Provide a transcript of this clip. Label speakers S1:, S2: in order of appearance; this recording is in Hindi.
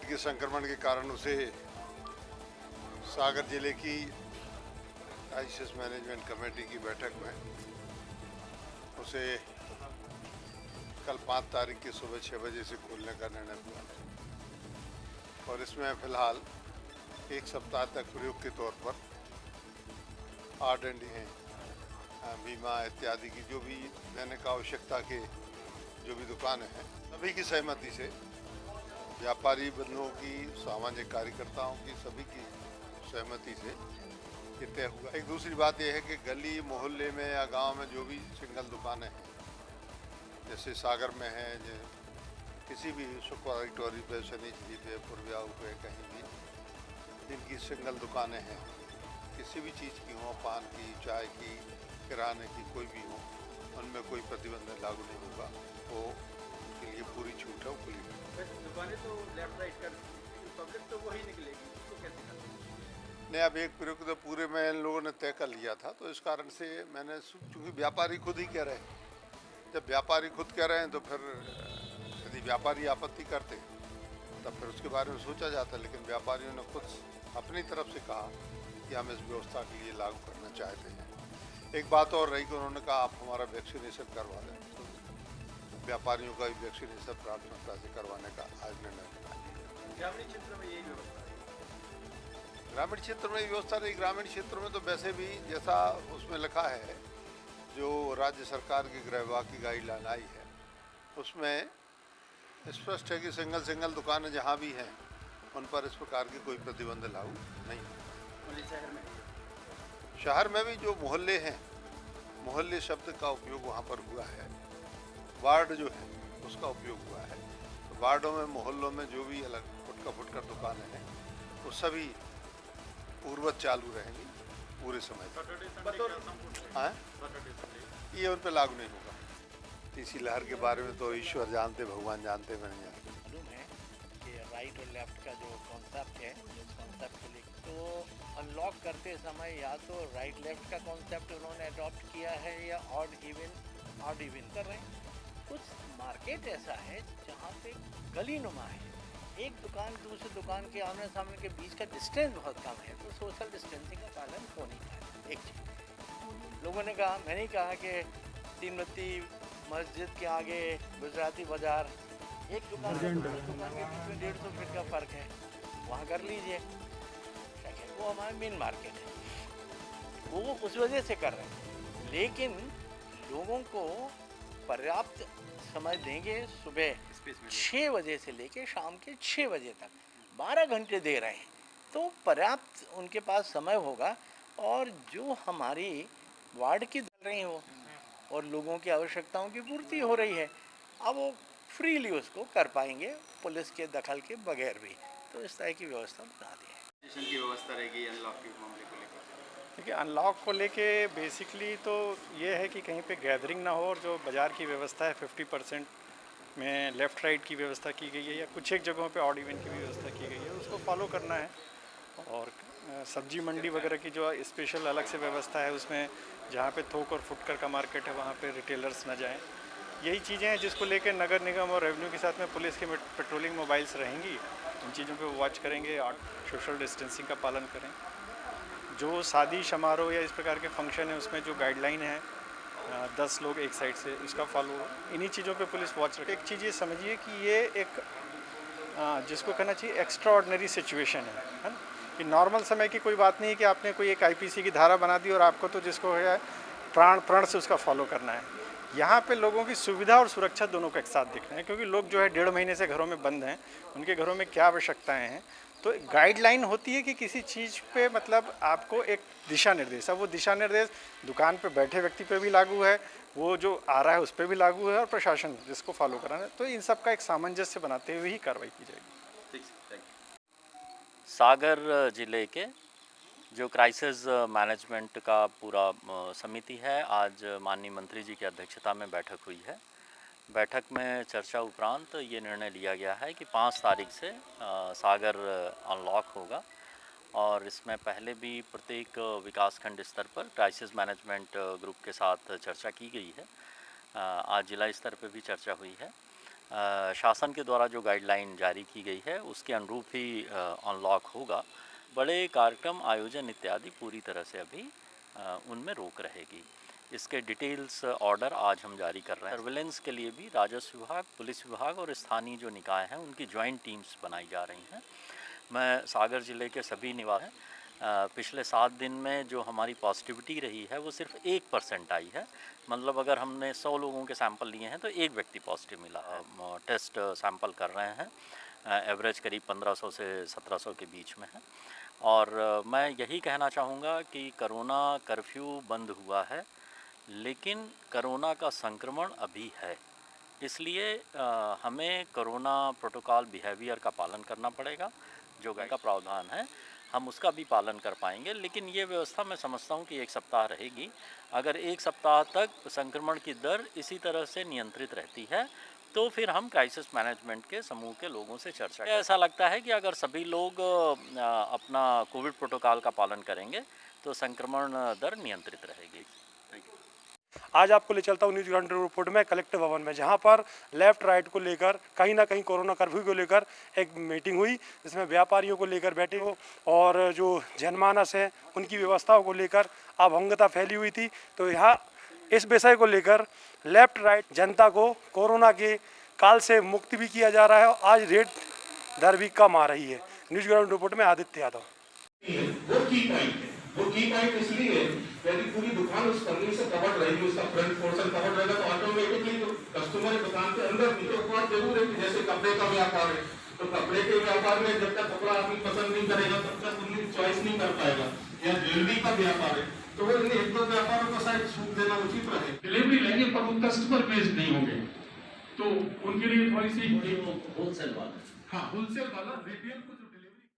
S1: कोविड के संक्रमण के कारण उसे सागर जिले की क्राइसिस मैनेजमेंट कमेटी की बैठक में उसे कल 5 तारीख की सुबह 6 बजे से खोलने का निर्णय हुआ और इसमें फिलहाल 1 सप्ताह तक प्रयोग के तौर पर R&D हैं, बीमा इत्यादि की जो भी दैनिक आवश्यकता के जो भी दुकानें हैं सभी की सहमति से, व्यापारी बंधुओं की, सामाजिक कार्यकर्ताओं की, सभी की सहमति से ये तय हुआ। एक दूसरी बात यह है कि गली मोहल्ले में या गांव में जो भी सिंगल दुकानें हैं, जैसे सागर में है, किसी भी सुखवारी टोरी पे, शनिचरी पे, पूर्व्याऊ पे, कहीं भी जिनकी सिंगल दुकानें हैं, किसी भी चीज़ की हो, पान की, चाय की, किराने की, कोई भी हो, उनमें कोई प्रतिबंध लागू नहीं होगा। वो उनके लिए पूरी छूट है, वो खुली है।
S2: दुकानें तो लेफ्ट राइट कर, पब्लिक तो वही निकलेगी, उसको कैसे करना?
S1: नहीं, अब एक प्रयोग तो पूरे में इन लोगों ने तय कर लिया था, तो इस कारण से मैंने, चूँकि व्यापारी खुद ही कह रहे हैं, जब व्यापारी खुद कह रहे हैं तो फिर यदि व्यापारी आपत्ति करते तब फिर उसके बारे में सोचा जाता है, लेकिन व्यापारियों ने खुद अपनी तरफ से कहा कि हम इस व्यवस्था के लिए लागू करना चाहते हैं। एक बात और रही कि उन्होंने कहा आप हमारा वैक्सीनेशन करवा दें, तो व्यापारियों का भी वैक्सीनेशन प्राथमिकता से करवाने का आज निर्णय लिया।
S2: ग्रामीण क्षेत्र में यही व्यवस्था है?
S1: ग्रामीण क्षेत्र में व्यवस्था रही। ग्रामीण क्षेत्र में तो वैसे भी जैसा उसमें लिखा है, जो राज्य सरकार की गृह विभाग की गाइडलाइन आई है, उसमें स्पष्ट है कि सिंगल दुकानें जहाँ भी हैं उन पर इस प्रकार की कोई प्रतिबंध लागू नहीं है। शहर में भी जो मोहल्ले हैं, मोहल्ले शब्द का उपयोग वहाँ पर हुआ है, वार्ड जो है उसका उपयोग हुआ है, तो वार्डों में, मोहल्लों में जो भी अलग फुटकर दुकानें हैं वो सभी पूर्ववत चालू रहेंगी पूरे समय तक। हाँ, ये उन पर लागू नहीं होगा। तीसरी लहर के बारे में तो ईश्वर जानते, भगवान जानते, मैं नहीं जानता।
S3: मालूम है कि राइट और लेफ्ट का जो कॉन्सेप्ट है, उस कॉन्सेप्ट को लेकर तो अनलॉक करते समय या तो राइट लेफ्ट का कॉन्सेप्ट उन्होंने अडॉप्ट किया है या ऑड इवन कर रहे हैं। कुछ मार्केट ऐसा है जहाँ पे गली नुमा है, एक दुकान दूसरी दुकान के आमने सामने के बीच का डिस्टेंस बहुत कम है, तो सोशल डिस्टेंसिंग का पालन हो नहीं पाया। एक चीज़ लोगों ने कहा, मैंने ही कहा कि तीनबत्ती मस्जिद के आगे गुजराती बाजार, एक दुकान के बीच में 150 फीट का फ़र्क है, वहाँ कर लीजिए। वो हमारा मेन मार्केट है, वो उस वजह से कर रहे हैं। लेकिन लोगों को पर्याप्त समय देंगे, सुबह 6 बजे से लेकर शाम के 6 बजे तक 12 घंटे दे रहे हैं, तो पर्याप्त उनके पास समय होगा और जो हमारी वार्ड की चल रही हो और लोगों की आवश्यकताओं की पूर्ति हो रही है, अब वो फ्रीली उसको कर पाएंगे पुलिस के दखल के बगैर भी। तो इस तरह की व्यवस्था बना दी है।
S2: की व्यवस्था रहेगी अनलॉक के मामले को लेकर?
S4: देखिए, अनलॉक को लेके बेसिकली तो ये है कि कहीं पे गैदरिंग ना हो, और जो बाज़ार की व्यवस्था है 50% में लेफ़्ट राइट की व्यवस्था की गई है, या कुछ एक जगहों पे ऑड इवन की भी व्यवस्था की गई है, उसको फॉलो करना है। और सब्जी मंडी वगैरह की जो स्पेशल अलग से व्यवस्था है, उसमें जहाँ पे थोक और फुटकर का मार्केट है वहाँ पे रिटेलर्स न जाएं। यही चीज़ें हैं जिसको लेकर नगर निगम और रेवेन्यू के साथ में पुलिस की पेट्रोलिंग मोबाइल्स रहेंगी, इन चीज़ों पे वॉच करेंगे और सोशल डिस्टेंसिंग का पालन करें। जो शादी समारोह या इस प्रकार के फंक्शन है उसमें जो गाइडलाइन है 10 लोग एक साइड से, उसका फॉलो, इन्हीं चीज़ों पे पुलिस वॉच रखे। एक चीज़ ये समझिए कि ये एक जिसको कहना चाहिए एक्स्ट्रा ऑर्डिनरी सिचुएशन है ना, कि नॉर्मल समय की कोई बात नहीं है कि आपने कोई एक आईपीसी की धारा बना दी और आपको तो जिसको है प्राण से उसका फॉलो करना है। यहाँ पे लोगों की सुविधा और सुरक्षा दोनों को एक साथ देखना है, क्योंकि लोग जो है 1.5 महीने से घरों में बंद हैं, उनके घरों में क्या आवश्यकताएं हैं। तो गाइडलाइन होती है कि किसी चीज़ पे मतलब आपको एक दिशा निर्देश, अब वो दिशा निर्देश दुकान पे बैठे व्यक्ति पे भी लागू है, वो जो आ रहा है उस पर भी लागू है, और प्रशासन जिसको फॉलो कराना है, तो इन सब का एक सामंजस्य बनाते हुए ही कार्रवाई की जाएगी।
S5: सागर जिले के जो क्राइसिस मैनेजमेंट का पूरा समिति है, आज माननीय मंत्री जी की अध्यक्षता में बैठक हुई है। बैठक में चर्चा उपरांत ये निर्णय लिया गया है कि 5 तारीख से सागर अनलॉक होगा, और इसमें पहले भी प्रत्येक विकासखंड स्तर पर क्राइसिस मैनेजमेंट ग्रुप के साथ चर्चा की गई है। आज जिला स्तर पर भी चर्चा हुई है। शासन के द्वारा जो गाइडलाइन जारी की गई है उसके अनुरूप ही अनलॉक होगा। बड़े कार्यक्रम आयोजन इत्यादि पूरी तरह से अभी उनमें रोक रहेगी। इसके डिटेल्स ऑर्डर आज हम जारी कर रहे हैं। सर्विलेंस के लिए भी राजस्व विभाग, पुलिस विभाग और स्थानीय जो निकाय हैं उनकी जॉइंट टीम्स बनाई जा रही हैं। मैं सागर ज़िले के सभी निवासी पिछले 7 दिन में जो हमारी पॉजिटिविटी रही है वो सिर्फ 1% आई है। मतलब अगर हमने 100 लोगों के सैंपल लिए हैं तो 1 व्यक्ति पॉजिटिव मिला है। टेस्ट सैंपल कर रहे हैं, एवरेज करीब 1500 से 1700 के बीच में है। और मैं यही कहना चाहूँगा कि कोरोना कर्फ्यू बंद हुआ है, लेकिन कोरोना का संक्रमण अभी है, इसलिए हमें कोरोना प्रोटोकॉल बिहेवियर का पालन करना पड़ेगा। जो का प्रावधान है हम उसका भी पालन कर पाएंगे, लेकिन ये व्यवस्था मैं समझता हूँ कि 1 सप्ताह रहेगी। अगर 1 सप्ताह तक संक्रमण की दर इसी तरह से नियंत्रित रहती है तो फिर हम क्राइसिस मैनेजमेंट के समूह के लोगों से चर्चा करें। ऐसा लगता है कि अगर सभी लोग अपना कोविड प्रोटोकॉल का पालन करेंगे तो संक्रमण दर नियंत्रित रहेगी।
S6: आज आपको ले चलता हूँ न्यूज ग्राउंड रिपोर्ट में कलेक्टर भवन में, जहाँ पर लेफ्ट राइट को लेकर कहीं ना कहीं कोरोना कर्फ्यू को लेकर एक मीटिंग हुई, जिसमें व्यापारियों को लेकर बैठे हो और जो जनमानस है उनकी व्यवस्थाओं को लेकर अभंगता फैली हुई थी। तो यहाँ इस विषय को लेकर लेफ्ट राइट जनता को कोरोना के काल से मुक्ति भी किया जा रहा है और आज रेट दर भी कम आ रही है। न्यूज ग्राउंड रिपोर्ट में आदित्य यादव।
S7: वो की पॉइंट इसलिए यदि पूरी दुकान उस पन्नी से कवर्ड रहेगी, उसका फ्रंट पोर्शन कवर्ड रहेगा तो ऑटोमेटिकली जो कस्टमर दुकान के अंदर भी तो बात जरूर है कि जैसे कपड़े का व्यापार है तो कपड़े के व्यापार में जब तक कपड़ा आदमी पसंद नहीं करेगा तब तक उन्हें चॉइस नहीं कर पाएगा। या ज्वेलरी का व्यापार है तो वो इन 1-2 व्यापारों को शायद छूट देना उचित रहे। डिलीवरी लेंगे पर वो कस्टमर बेस्ड नहीं होंगे तो उनके लिए थोड़ी सी होलसेल वाला, हाँ होलसेल वाला रिटेल कुछ